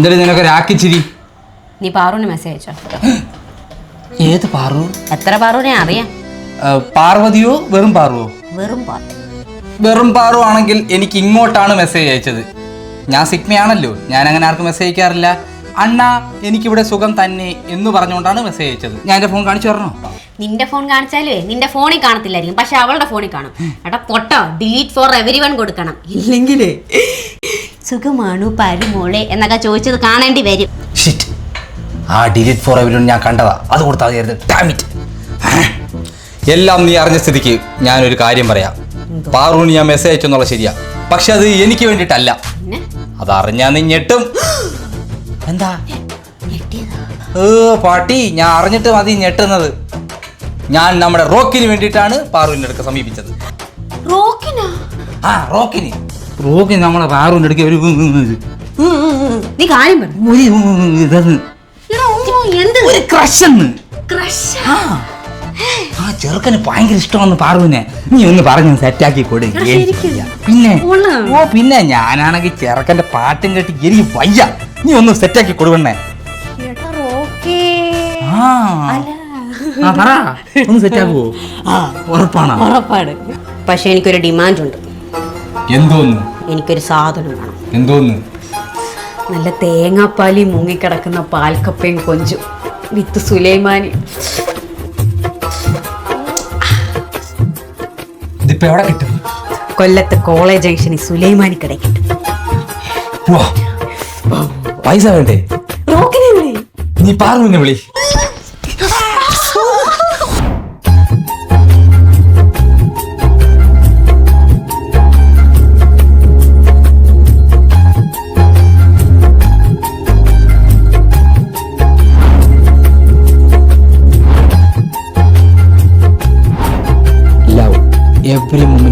എന്തായാലും നിനക്ക് രാക്കിച്ചിരി. നീ പാറുവിന് മെസ്സേജ് അയച്ചോ? ഏത് പാറു? എത്ര പാറുവിനെ അറിയാം? പാർവതിയോ വെറും പാറുവോ? വെറും പാറു. വെറും പാറു ആണെങ്കിൽ എനിക്ക് ഇങ്ങോട്ടാണ് മെസ്സേജ് അയച്ചത്. ഞാൻ സിഗ്മയാണല്ലോ, ഞാൻ അങ്ങനെ ആർക്കും മെസ്സേജ് അയക്കാറില്ല. അണ്ണാ എനിക്കിവിടെ സുഖം തന്നെ എന്ന് പറഞ്ഞുകൊണ്ടാണ് മെസ്സേജ് അയച്ചത്. ഞാൻ എൻ്റെ ഫോൺ കാണിച്ചു തരണോ? നിന്റെ ഫോൺ കാണിച്ചാലേ നിന്റെ ഫോണിൽ കാണത്തില്ലായിരിക്കും, പക്ഷെ അവളുടെ ഫോണിൽ കാണും. എടാ പൊട്ടോ, ഡിലീറ്റ് ഫോർ എവരിവൺ കൊടുക്കണം, ഇല്ലെങ്കിലേ സുഖമാണു പരുമോളെ എന്നൊക്കെ ചോദിച്ചത് കാണേണ്ടി വരും. ഷിറ്റ്, ആ ഡിലീറ്റ് ഫോർ എവരിവൺ ഞാൻ കണ്ടതാ, അത് കൊടുത്താൽ എല്ലാം നീ അറിഞ്ഞ സ്ഥിതിക്ക് ഞാനൊരു കാര്യം പറയാം. പാറുവിന് ഞാൻ മെസ്സേജ് അയച്ചെന്നുള്ള ശരിയാ, പക്ഷെ അത് എനിക്ക് വേണ്ടിയിട്ടല്ല. അതറിഞ്ഞാ നീ ഞെട്ടും. എന്താ പാട്ടി, ഞാൻ അറിഞ്ഞിട്ട് മതി ഞെട്ടുന്നത്. ഞാൻ നമ്മുടെ റോക്കിന് വേണ്ടിയിട്ടാണ് പാറുവിന്റെ അടുക്ക സമീപിച്ചത്. റോക്കിന് നമ്മളെ പാറുവിന്റെ അടുക്ക ഒരു ആ ചെറുക്കന് ഭയങ്കര ഇഷ്ടമെന്ന് പാറുവിനെ. നീ ഒന്ന് പറഞ്ഞു സെറ്റാക്കി കൊടു. പിന്നെ ഞാനാണെങ്കിൽ ചെറുക്കന്റെ പാട്ടും കേട്ട് എനിക്ക് വയ്യ. നീ ഒന്ന് സെറ്റാക്കി കൊടുവണ്ണേ. ഒന്ന് സെറ്റാക്കുവോ? ഉറപ്പാണ്. പക്ഷെ എനിക്കൊരു ഡിമാൻഡ് ഉണ്ട്. എന്തോന്ന്? എനിക്കൊരു സാധനം വേണം. എന്തോന്ന്? നല്ല തേങ്ങാപ്പാലി മുങ്ങിക്കിടക്കുന്ന പാൽക്കപ്പയും കൊഞ്ചും വിത്ത് സുലൈമാനി. ഇതിപ്പോ എവിടെ കിട്ടും? കൊല്ലത്ത് കോളേജ് ജംഗ്ഷനിൽ സുലൈമാനി കട കിട്ടും. പൈസ വേണ്ടേ? നീ പാറുവിനെ വിളി. Every moment